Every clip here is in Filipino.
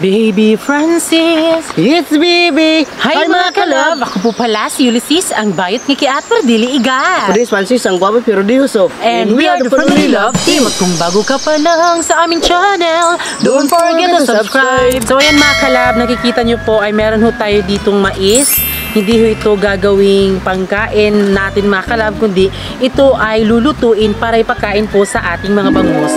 Baby Francis! It's Bibi! Hi mga kalab! Ako po pala si Ulysses, ang bayot ng kiat pero dili igat. Today Francis, ang guwapo pero di huso. And we are the Family Love Team. At kung bago ka pa lang sa aming channel, don't forget to subscribe. So ayan mga kalab, nakikita nyo po ay meron ho tayo ditong mais. Hindi ho ito gagawing pangkain natin mga kalab, kundi ito ay lulutuin para ipakain po sa ating mga bangus.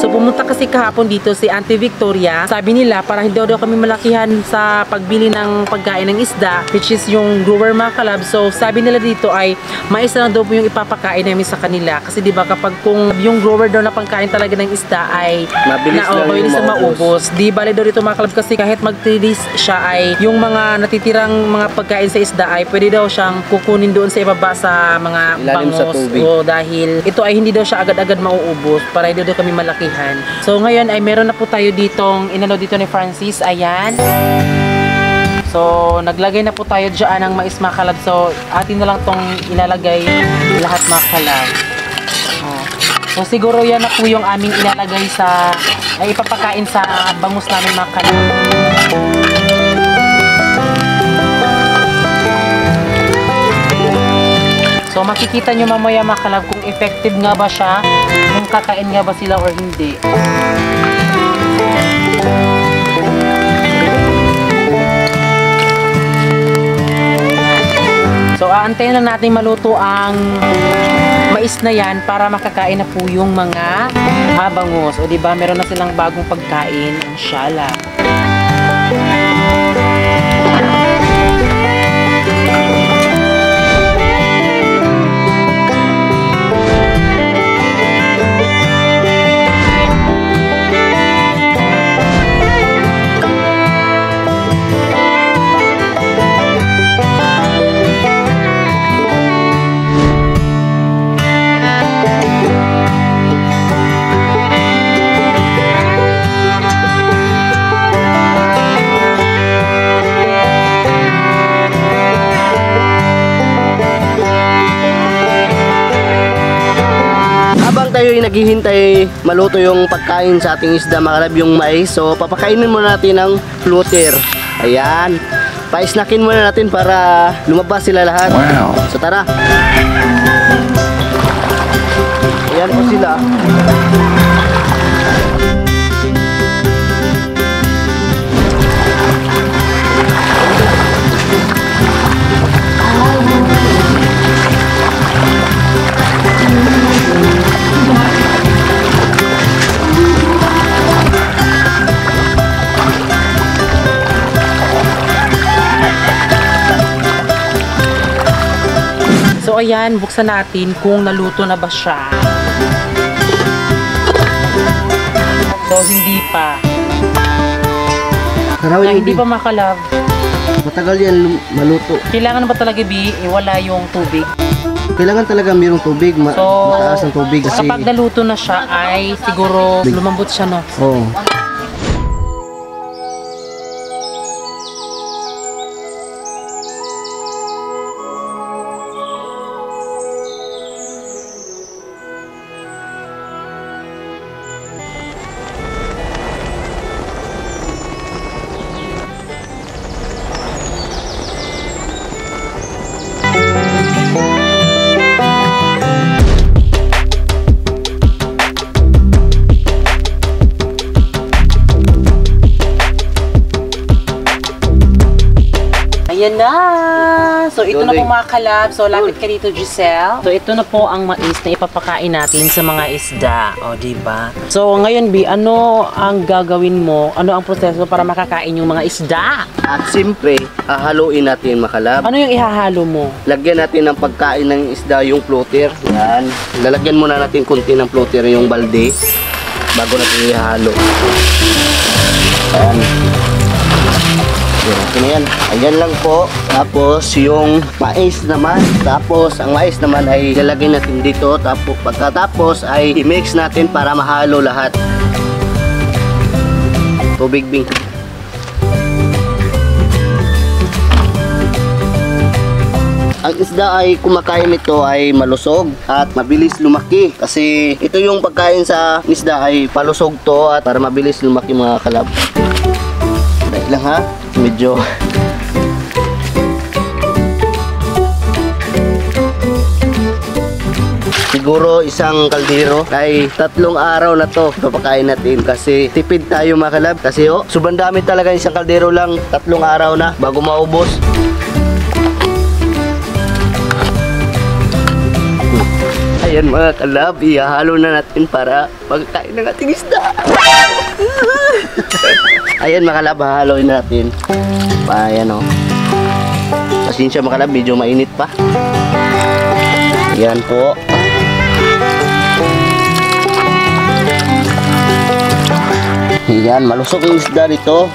So pumunta kasi kahapon dito si Auntie Victoria. Sabi nila para hindi daw kami malakihan sa pagbili ng pagkain ng isda, which is yung grower mga kalab. So sabi nila dito ay mais na lang daw po yung ipapakain namin sa kanila. Kasi diba kapag kung yung grower daw na pangkain talaga ng isda ay mabilis na maubos. Di bale daw dito mga kalab kasi kahit mag-release siya ay yung mga natitirang mga pagkain sa isda ay pwede daw siyang kukunin doon sa ibaba sa mga bangus. O dahil ito ay hindi daw siya agad-agad mauubos para hindi daw kami malakihan. So ngayon ay meron na po tayo ditong inano dito ni Francis. Ayan. So naglagay na po tayo dyan ng mais mga kalab. So atin na lang tong ilalagay lahat mga kalab. So siguro yan na po yung aming ilalagay sa ay ipapakain sa bangus namin mga kalab. So makikita nyo mamaya mga kalab kung effective nga ba siya, kung kakain nga ba sila or hindi. So aantayin lang natin maluto ang mais na yan para makakain na po yung mga bangus. O diba meron na silang bagong pagkain, ang syala. Tayo ay naghihintay maluto yung pagkain sa ating isda mga kalab, yung mais. So papakainin muna natin ng floater. Ayan, paisnakin muna natin para lumabas sila lahat. Wow. So tara. Ayan po sila. So ayan, buksan natin kung naluto na ba siya. So hindi pa. Hindi pa makalab. Matagal yan maluto. Kailangan ba talaga iwala yung tubig? Kailangan talaga mayroong tubig, mataas ang tubig kasi kapag naluto na siya ay siguro lumambot siya, no? Oo. Ayan na! So ito na po mga kalab. So lapit ka dito, Giselle. So ito na po ang mais na ipapakain natin sa mga isda. O diba? So ngayon B, ano ang gagawin mo? Ano ang proseso para makakain yung mga isda? At siyempre, hahaluin natin mga kalab. Ano yung ihahalo mo? Lagyan natin ng pagkain ng isda yung floater. Yan. Lalagyan muna natin konti ng floater yung balde bago natin ihahalo. Ayan. Okay na yan. Ayan lang po. Tapos yung mais naman. Tapos ang mais naman ay lalagay natin dito. Tapos pagkatapos ay i-mix natin para mahalo lahat. Tubig bing. Ang isda ay kumakain nito ay malusog at mabilis lumaki. Kasi ito yung pagkain sa isda ay palusog to at para mabilis lumaki mga kalab. Dahil lang ha, medyo siguro isang kaldero ay 3 araw na to papakain natin kasi tipid tayo mga kalab. Kasi sobrang dami talaga, isang kaldero lang 3 araw na bago maubos. Ayan mga kalab, ihahalo na natin para pagkain ng ating isda. Ayan mga kalab, hahaloin natin. Ayan pasensya mga kalab, medyo mainit pa. Ayan po. Ayan, malusog yung isda dito.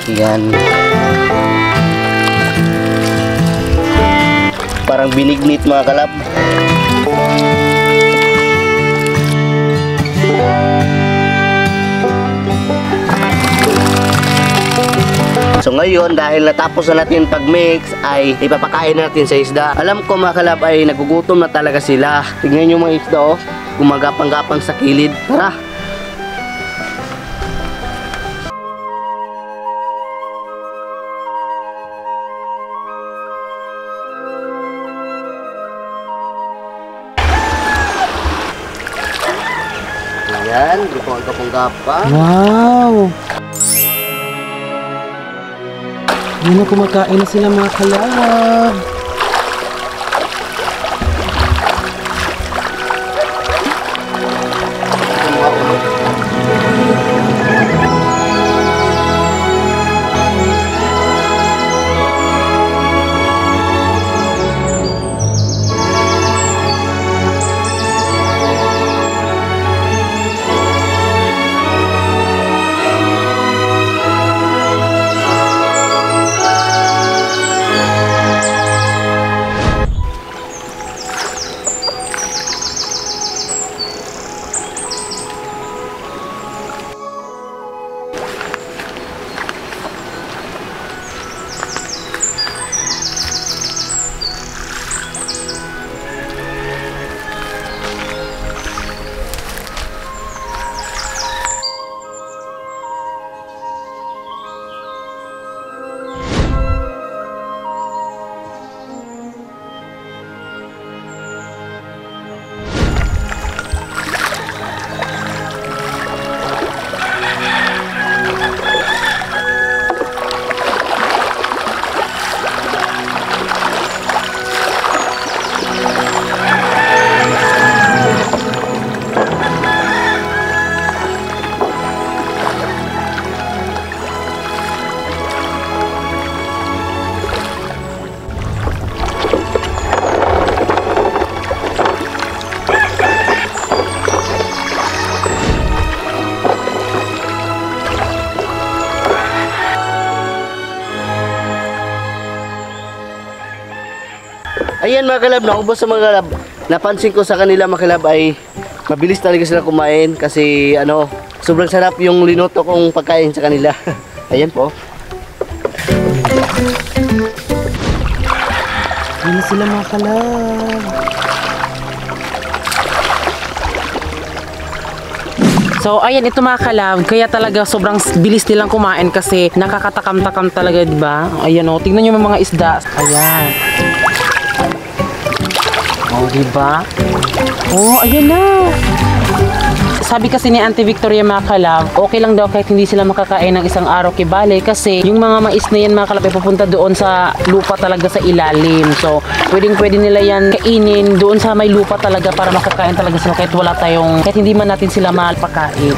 Ayan. Parang binignit mga kalab. So ngayon, dahil natapos na natin pag-mix, ay ipapakain natin sa isda. Alam ko mga kalab ay nagugutom na talaga sila. Tignan nyo mga isda gumagapang-gapang sa kilid. Tara! Ayan, gapang-gapang. Wow! Yan na, kumakain na sila mga kalab. Ayan mga kalab, naubos sa mga kalab. Napansin ko sa kanila mga kalab ay mabilis talaga sila kumain kasi sobrang sarap yung linuto kong pagkain sa kanila. Ayan po. Yan na sila mga kalab. So ayan, ito mga kalab, kaya talaga sobrang bilis nilang kumain kasi nakakatakam-takam talaga, di ba? Ayan tingnan niyo yung mga isda. Ayan. Diba? Ayan na. Sabi kasi ni Auntie Victoria mga kalab, okay lang daw kahit hindi sila makakain ng isang araw kibale kasi yung mga mais na yan mga kalab ay pupunta doon sa lupa talaga sa ilalim. So, pwede nila yan kainin doon sa may lupa talaga para makakain talaga sila kahit hindi man natin sila mahal pakain.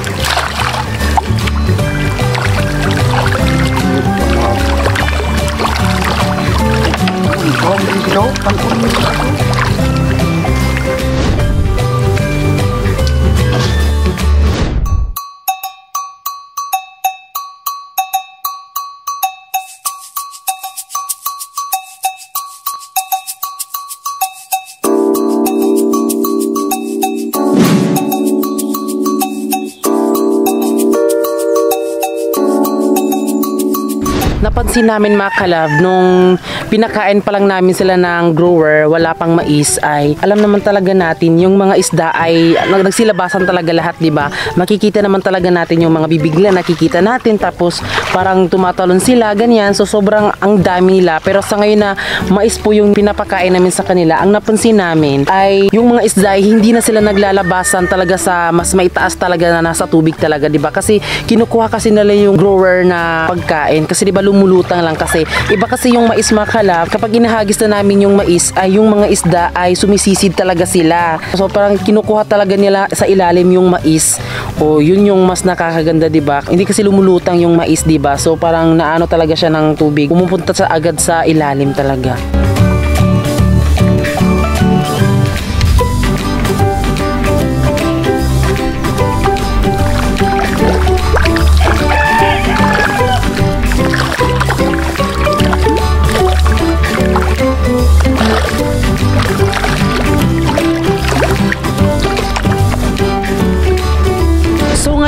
napansin namin mga kalab, nung pinakain pa lang namin sila ng grower, wala pang mais, ay alam naman talaga natin yung mga isda ay nagsilabasan talaga lahat, di ba? Makikita naman talaga natin yung mga bibigla, nakikita natin, tapos parang tumatalon sila, ganyan. So sobrang ang dami nila. Pero sa ngayon na mais po yung pinapakain namin sa kanila, ang napansin namin ay yung mga isda ay hindi na sila naglalabasan talaga sa mas maitaas talaga na nasa tubig talaga, di ba? Kasi kinukuha kasi nila yung grower na pagkain, kasi di ba lumulutang lang, kasi iba kasi yung mais mga kalab, kapag inahagis na namin yung mais ay yung mga isda ay sumisisid talaga sila. So parang kinukuha talaga nila sa ilalim yung mais. O yun yung mas nakakaganda, di ba? Hindi kasi lumulutang yung mais, di ba? So parang naano talaga siya ng tubig, pumupunta sa agad sa ilalim talaga.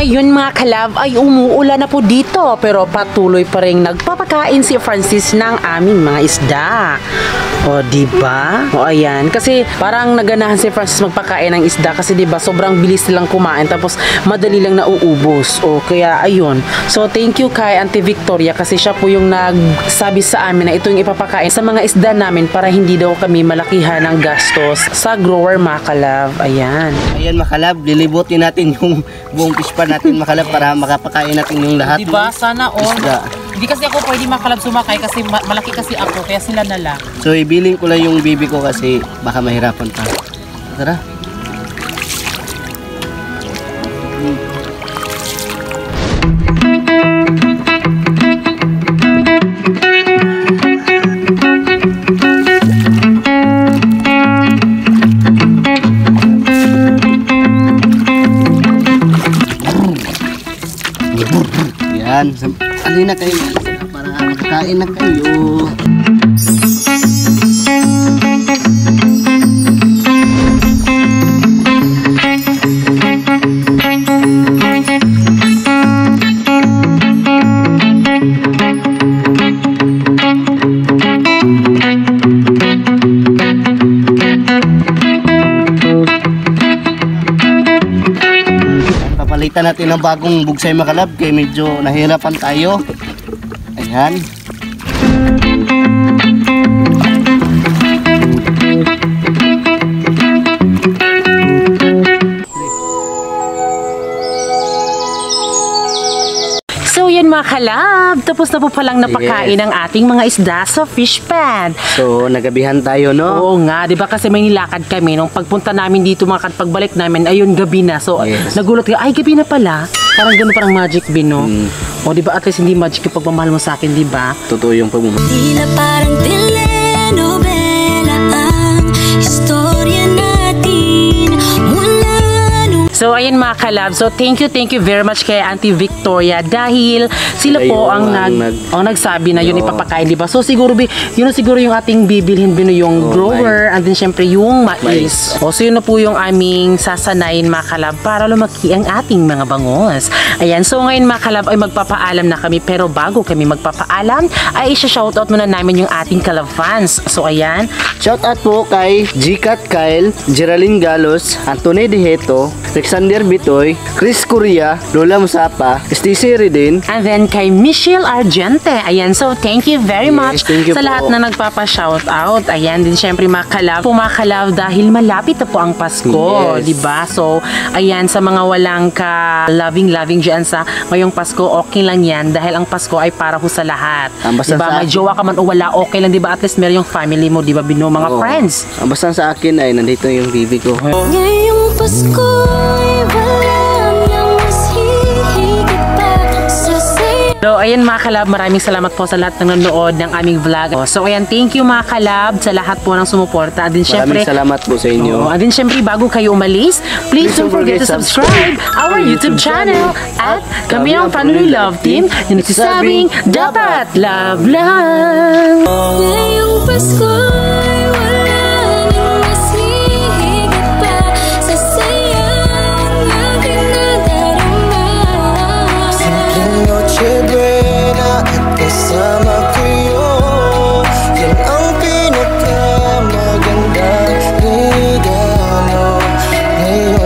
Ngayon mga kalab ay umuulan na po dito, pero patuloy pa rin nagpapakain si Francis ng aming mga isda. O diba? O ayan, kasi parang naganahan si Francis magpakain ng isda, kasi diba sobrang bilis nilang kumain, tapos madali lang nauubos. O kaya ayun. So thank you kay Auntie Victoria, kasi siya po yung nagsabi sa amin na ito yung ipapakain sa mga isda namin para hindi daw kami malakihan ng gastos sa grower mga kalab. Ayan. Ayan mga kalab, lilibutin natin yung buong fish pan natin mga kalab para makapakain natin yung lahat. Diba? Sana all. Isda. Hindi kasi ako pwede mga kalab sumakay kasi malaki kasi ako, kaya sila na lang. So ibiling ko lang yung bibi ko kasi baka mahirapan pa. Tara. Yan, alin na kayo para makakain na kayo. Papalitan natin ng bagong bugsay mga kalab, kaya medyo nahirapan tayo. Ayan. So yan mga kalab, tapos na po palang napakain ang ating mga isda sa fish pan. So nagabihan tayo, no? Oo nga, di ba kasi may nilakad kami nung pagpunta namin dito mga pagbalik namin, ayun gabi na. So nagulat ka, ay gabi na pala. Parang gano'n, parang magic bin, no? O di ba at least hindi magic yung pagmamahal mo sa akin, di ba? Totoo yung pagmamahal. Tila parang telenovela ang istorya natin mula nung... So ayan mga kalab, so thank you very much kay Auntie Victoria dahil sila po ang nagsabi na yun ipapakain, di ba? So siguro yun na siguro yung ating bibilhin yung grower and then syempre yung mais. O so yun na po yung aming sasanayin mga kalab para lumaki ang ating mga bangos. Ayan, so ngayon mga kalab ay magpapaalam na kami, pero bago kami magpapaalam ay isa-shoutout muna namin yung ating kalab fans. So ayan, Shoutout po kay Gcat Kyle, Geraldine Galos, Anthony Diheto, Alexander Bitoy, Chris Correa, Lola Musapa, Stacy Redin, and then kay Michelle Argente. Ayan, so thank you very much thank you sa po. lahat na nagpapa-shoutout. Ayan, din syempre mga kalab dahil malapit na po ang Pasko, Yes. di ba? So, ayan, sa mga walang ka-loving dyan sa ngayong Pasko, okay lang yan dahil ang Pasko ay para ho sa lahat. Basta Diba? sa May akin- jowa ka man o wala, okay lang, diba? At least meron yung family mo, diba? Mga Oo. friends. Ang basta sa akin ay nandito yung bibi ko. Ngayong Pasko ay walang yang mas hihigit pa sa saya. So, ayan mga kalab, maraming salamat po sa lahat ng nanonood ng aming vlog. So, ayan, thank you mga kalab sa lahat po ng sumuporta. At din syempre, Maraming salamat po sa inyo. and then syempre, bago kayo umalis, please don't forget to subscribe our YouTube channel at kami ang Family Love Team na nagsasabing dapat love lang.